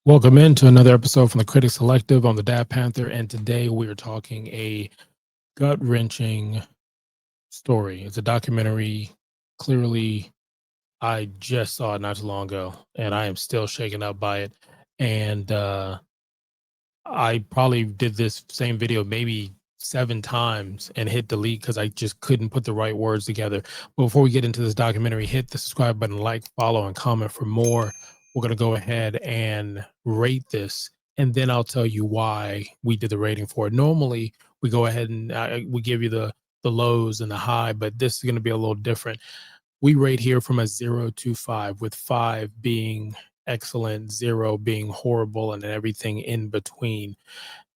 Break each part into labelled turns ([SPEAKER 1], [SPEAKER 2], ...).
[SPEAKER 1] Welcome into another episode from the Critic Selective on the Dad Panther, and today we are talking a gut-wrenching story. It's a documentary. Clearly, I just saw it not too long ago, and I am still shaken up by it. And I probably did this same video maybe 7 times and hit delete because I just couldn't put the right words together. But before we get into this documentary, hit the subscribe button, like, follow, and comment for more. We're going to go ahead and rate this, and then I'll tell you why we did the rating for it. Normally, we go ahead and we give you the lows and the high, but this is going to be a little different. We rate here from a 0 to 5, with 5 being excellent, 0 being horrible, and everything in between.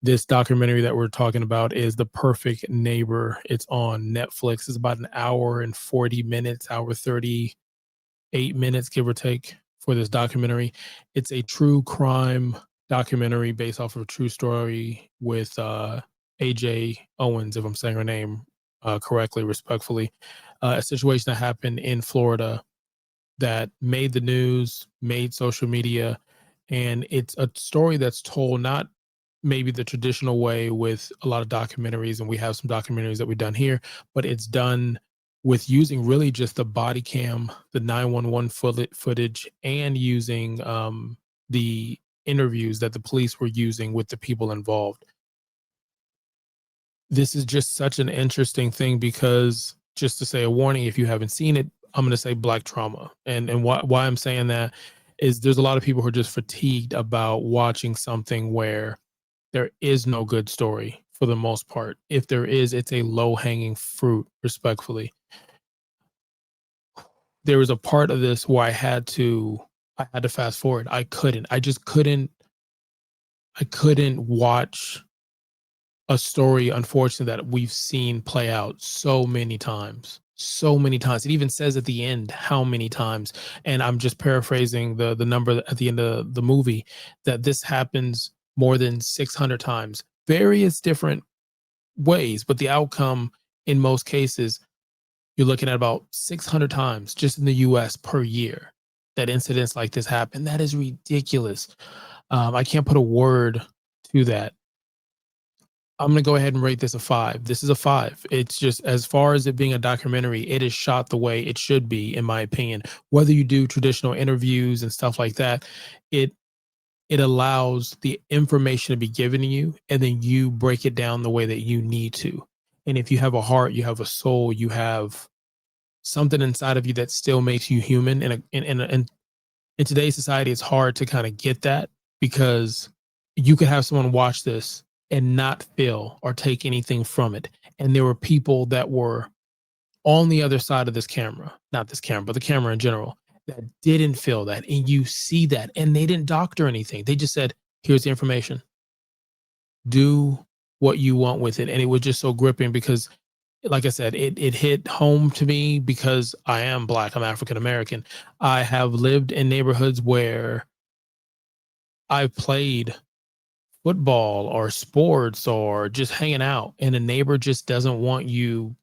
[SPEAKER 1] This documentary that we're talking about is The Perfect Neighbor. It's on Netflix. It's about an hour and 40 minutes, hour 38 minutes, give or take, for this documentary. It's a true crime documentary based off of a true story with AJ Owens, if I'm saying her name correctly, respectfully. A situation that happened in Florida that made the news, made social media, and it's a story that's told not maybe the traditional way with a lot of documentaries, and we have some documentaries that we've done here, but it's done with using really just the body cam, the 911 footage, and using the interviews that the police were using with the people involved. This is just such an interesting thing because, just to say a warning, if you haven't seen it, I'm going to say black trauma. And why I'm saying that is there's a lot of people who are just fatigued about watching something where there is no good story for the most part. If there is, it's a low hanging fruit, respectfully. There was a part of this where I had to fast forward. I just couldn't watch a story, unfortunately, that we've seen play out so many times. So many times. It even says at the end how many times. And I'm just paraphrasing the number at the end of the movie, that this happens more than 600 times. Various different ways, but the outcome in most cases, you're looking at about 600 times just in the US per year that incidents like this happen. That is ridiculous. I can't put a word to that. I'm going to go ahead and rate this a 5. This is a 5. It's just, as far as it being a documentary, it is shot the way it should be, in my opinion. Whether you do traditional interviews and stuff like that, it allows the information to be given to you, and then you break it down the way that you need to. And if you have a heart, you have a soul, you have something inside of you that still makes you human. And in today's society, it's hard to kind of get that, because you could have someone watch this and not feel or take anything from it. And there were people that were on the other side of this camera, not this camera, but the camera in general, that didn't feel that. And you see that, and they didn't doctor anything. They just said, here's the information. Do what you want with it. And it was just so gripping because, like I said, it hit home to me because I am Black, I'm African American. I have lived in neighborhoods where I've played football or sports or just hanging out, and a neighbor just doesn't want you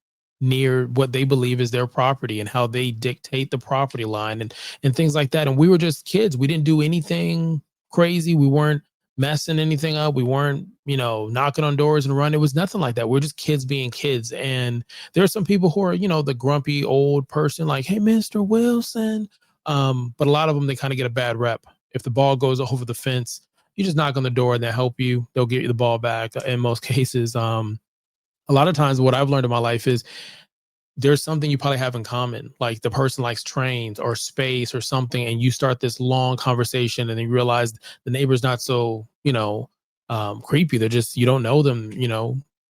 [SPEAKER 1] near what they believe is their property and how they dictate the property line and things like that. And we were just kids. We didn't do anything crazy. We weren't messing anything up. We weren't, knocking on doors and running. It was nothing like that. We're just kids being kids. And there are some people who are, the grumpy old person, like, hey, Mr. Wilson. But a lot of them, they kind of get a bad rep. If the ball goes over the fence, you just knock on the door and they'll help you. They'll get you the ball back in most cases. A lot of times what I've learned in my life is there's something you probably have in common. Like the person likes trains or space or something, and you start this long conversation and then you realize the neighbor's not so, creepy. They're just, you don't know them,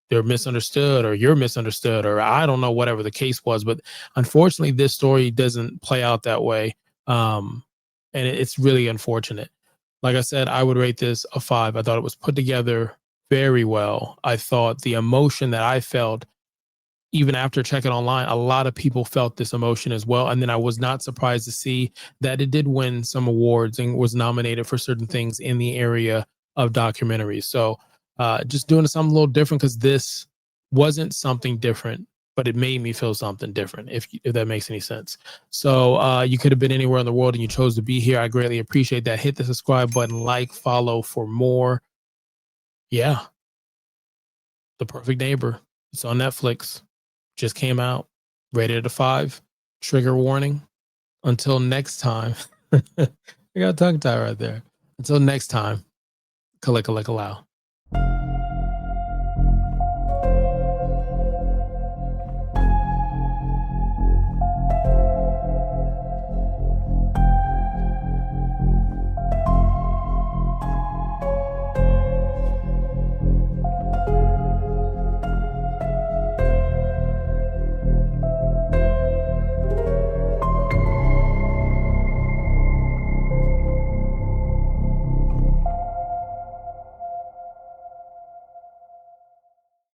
[SPEAKER 1] they're misunderstood, or you're misunderstood, or I don't know, whatever the case was. But unfortunately, this story doesn't play out that way. And it's really unfortunate. Like I said, I would rate this a 5. I thought it was put together very well. I thought the emotion that I felt, even after checking online, a lot of people felt this emotion as well. And then I was not surprised to see that it did win some awards and was nominated for certain things in the area of documentaries. So just doing something a little different, because this wasn't something different but it made me feel something different, if that makes any sense. So you could have been anywhere in the world and you chose to be here. I greatly appreciate that. Hit the subscribe button, like, follow for more. Yeah, The Perfect Neighbor. It's on Netflix. Just came out. Rated a 5. Trigger warning. Until next time. I got a tongue tie right there. Until next time. Kalika allow.